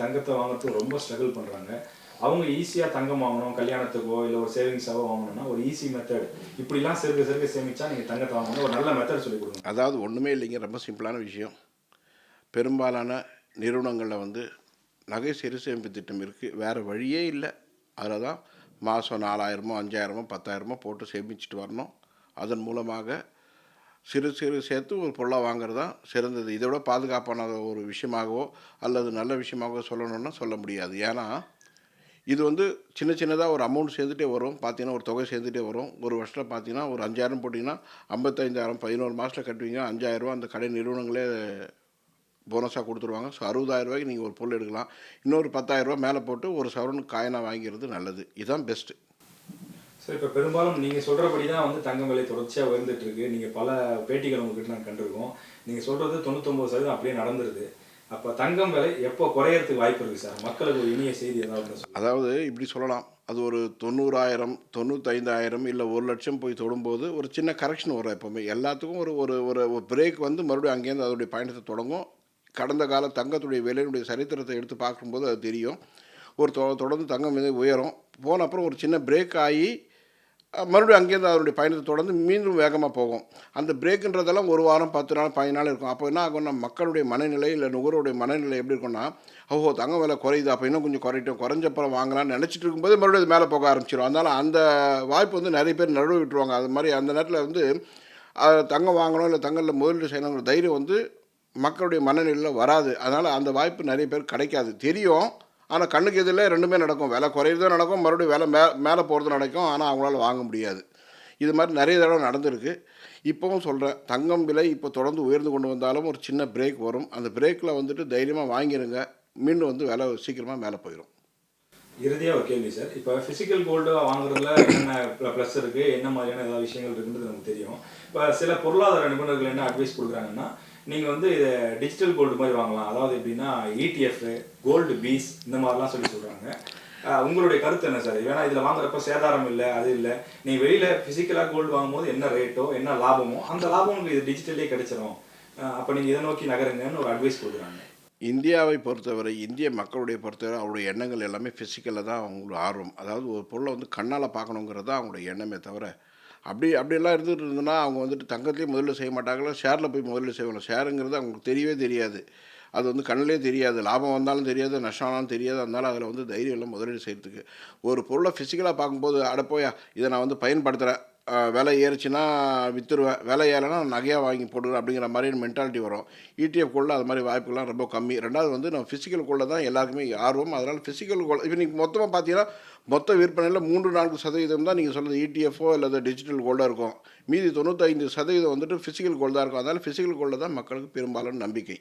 தங்கத்தை வாங்குறதுக்கு ரொம்ப ஸ்ட்ரகிள் பண்ணுறாங்க. அவங்க ஈஸியாக தங்கம் வாங்கணும், கல்யாணத்துக்கோ இல்லை ஒரு சேவிங்ஸாவோ வாங்கணும்னா ஒரு ஈஸி மெத்தட் இப்படிலாம் சிறுக சிறுக சேமிச்சா நீங்கள் தங்கத்தை வாங்கணும் ஒரு நல்ல மெத்தட் சொல்லி கொடுங்க. அதாவது ஒன்றுமே இல்லைங்க, ரொம்ப சிம்பிளான விஷயம். பெரும்பாலான நிறுவனங்களில் வந்து நகை சிறு சேமிப்பு திட்டம் இருக்குது, வேறு வழியே இல்லை. அதில் தான் மாதம் 4000மோ 5000மோ 10,000மோ போட்டு சேமிச்சுட்டு வரணும். அதன் மூலமாக சிறு சிறு சேர்த்து ஒரு பொருளாக வாங்குறது தான் சிறந்தது. இதை விட பாதுகாப்பான ஒரு விஷயமாகவோ அல்லது நல்ல விஷயமாகவோ சொல்லணும்னா சொல்ல முடியாது. ஏன்னா இது வந்து சின்ன சின்னதாக ஒரு அமௌண்ட் சேர்ந்துட்டே வரும். பார்த்தீங்கன்னா ஒரு தொகை சேர்ந்துட்டே வரும். ஒரு வருஷத்தில் பார்த்தீங்கன்னா ஒரு 5000 போட்டிங்கன்னா 55,000 11 மாதத்தில் கட்டுவீங்க. 5,000 அந்த கடை நிறுவனங்களே போனஸாக கொடுத்துருவாங்க. ஸோ 60,000 நீங்கள் ஒரு பொருள் எடுக்கலாம். இன்னொரு 10,000 மேலே போட்டு ஒரு சவரனுக்கு காயினாக வாங்கிறது நல்லது. இதுதான் பெஸ்ட்டு. சார், இப்போ பெரும்பாலும் நீங்கள் சொல்கிறபடி தான் வந்து தங்கம் விலை தொடர்ச்சியாக உயர்ந்துட்டு இருக்கு. நீங்கள் பல பேட்டிகள் உங்ககிட்ட நாங்கள் கண்டிருக்கோம். நீங்கள் சொல்கிறது 99% அப்படியே நடந்துருது. அப்போ தங்கம் விலை எப்போ குறையறதுக்கு வாய்ப்பு இருக்குது சார்? மக்களுக்கு ஒரு இனிய செய்தி ஏதாவது சொல்லுங்கள். அதாவது இப்படி சொல்லலாம், அது ஒரு 90,000 95,000 இல்லை 1,00,000 போய் தொடும்போது ஒரு சின்ன கரெக்ஷன் வரும். எப்போவுமே எல்லாத்துக்கும் ஒரு ஒரு ஒரு பிரேக் வந்து மறுபடியும் அங்கேருந்து அதோடைய பயணத்தை தொடங்கும். கடந்த கால தங்கத்துடைய விலையினுடைய சரித்திரத்தை எடுத்து பார்க்கும்போது அது தெரியும். ஒரு தொடர்ந்து தங்கம் விலை உயரும், போன அப்புறம் ஒரு சின்ன பிரேக் ஆகி மறுபடியும் அங்கேருந்து அதனுடைய பயணத்தை தொடர்ந்து மீண்டும் வேகமாக போகும். அந்த பிரேக்குன்றதெல்லாம் ஒரு வாரம் 10 நாள் 15 நாள் இருக்கும். அப்போ என்ன ஆகும்னா மக்களுடைய மனநிலை இல்லை நுகர்வோருடைய மனநிலை எப்படி இருக்கும்னா, ஓஹோ தங்கம் விலை குறையுது, அப்போ இன்னும் கொஞ்சம் குறையட்டும், குறைஞ்சப்பறம் வாங்கலாம்னு நினச்சிட்டு இருக்கும்போது மறுபடியும் அது மேலே போக ஆரம்பிச்சிடும். அதனால் அந்த வாய்ப்பு வந்து நிறைய பேர் நடுவு விட்டுருவாங்க. அது மாதிரி அந்த நேரத்தில் வந்து தங்கம் வாங்கணும் இல்லை தங்கத்தில் முதலீடு செய்யணுங்கிற தைரியம் வந்து மக்களுடைய மனநிலையில் வராது. அதனால் அந்த வாய்ப்பு நிறைய பேர் கிடைக்காது. தெரியும், ஆனால் கண்ணுக்கு எதிரில் ரெண்டுமே நடக்கும். விலை குறையிறதும் நடக்கும், மறுபடியும் விலை மேலே போகிறது நடக்கும். ஆனால் அவங்களால வாங்க முடியாது. இது மாதிரி நிறைய தடவை நடந்திருக்கு. இப்போவும் சொல்கிறேன், தங்கம் விலை இப்போ தொடர்ந்து உயர்ந்து கொண்டு வந்தாலும் ஒரு சின்ன பிரேக் வரும். அந்த பிரேக்கில் வந்துட்டு தைரியமாக வாங்கிடுங்க, மீண்டும் வந்து விலை சீக்கிரமாக மேலே போயிடும். இறுதியாக ஒரு கேள்வி சார். இப்போ ஃபிசிக்கல் கோல்டு வாங்குறதுல என்னென்ன ப்ளஸ் இருக்குது, என்ன மாதிரியான ஏதாவது விஷயங்கள் இருக்குன்றது நமக்கு தெரியும். இப்போ சில பொருளாதார நிபுணர்கள் என்ன அட்வைஸ் கொடுக்குறாங்கன்னா, நீங்கள் வந்து இதை டிஜிட்டல் கோல்டு மாதிரி வாங்கலாம். அதாவது எப்படின்னா ETF, கோல்டு பீஸ் இந்த மாதிரிலாம் சொல்கிறாங்க. உங்களுடைய கருத்து என்ன சார்? ஏன்னா இதில் வாங்குறப்ப சேதாரம் இல்லை, அது இல்லை. நீங்கள் வெளியில் ஃபிசிக்கலாக கோல்டு வாங்கும்போது என்ன ரேட்டோ என்ன லாபமோ அந்த லாபம் உங்களுக்கு இது டிஜிட்டலே கிடைச்சிடும். அப்போ நீங்கள் இதை நோக்கி நகருங்கன்னு ஒரு அட்வைஸ் கொடுக்குறாங்க. இந்தியாவை பொறுத்தவரை, இந்திய மக்களுடைய பொறுத்தவரை அவருடைய எண்ணங்கள் எல்லாமே ஃபிசிக்கலில் தான் அவங்களோட ஆர்வம். அதாவது ஒரு பொருளை வந்து கண்ணால் பார்க்கணுங்கிறது தான் அவங்களுடைய எண்ணமே தவிர, அப்படியெல்லாம் இருந்துகிட்டு இருந்ததுன்னா அவங்க வந்துட்டு தங்கத்தையும் முதல்ல செய்ய மாட்டாங்களோ, ஷேரில் போய் முதல்ல செய்வாங்க. ஷேருங்கிறது அவங்களுக்கு தெரியவே தெரியாது. அது வந்து கண்ணிலே தெரியாது, லாபம் வந்தாலும் தெரியாது, நஷ்டம் ஆனாலும் தெரியாது. அதனால் அதில் வந்து தைரியம் இல்லை முதலீடு செய்கிறதுக்கு. ஒரு பொருளை ஃபிசிக்கலாக பார்க்கும்போது அடப்போயா இதை நான் வந்து பயன்படுத்துகிறேன், விலை ஏறிச்சுன்னா விற்றுருவேன், விலை ஏறலைன்னா நகையாக வாங்கி போட்டுக்கிறேன் அப்படிங்கிற மாதிரி மென்டாலிட்டி வரும். ETF கோல்டில் அது மாதிரி வாய்ப்புகள்லாம் ரொம்ப கம்மி. ரெண்டாவது வந்து நம்ம ஃபிசிக்கல் கோல்டில் தான் எல்லாருக்குமே ஆர்வம். அதனால் ஃபிசிக்கல் கோல்டு இப்போ நீங்கள் மொத்தமாக பார்த்தீங்கன்னா மொத்த விற்பனையில் 3-4% தான் நீங்கள் சொல்கிறது ETF அல்லது டிஜிட்டல் கோல்டாக இருக்கும். மீதி 95% வந்துட்டு ஃபிசிக்கல் கோல்டு தான் இருக்கும். அதனால் ஃபிசிக்கல் கோல்டில் தான் மக்களுக்கு பெரும்பாலான நம்பிக்கை.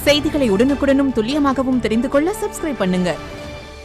செய்திகளை உடனுக்குடனும் துல்லியமாகவும் தெரிந்து கொள்ள சப்ஸ்கிரைப் பண்ணுங்க.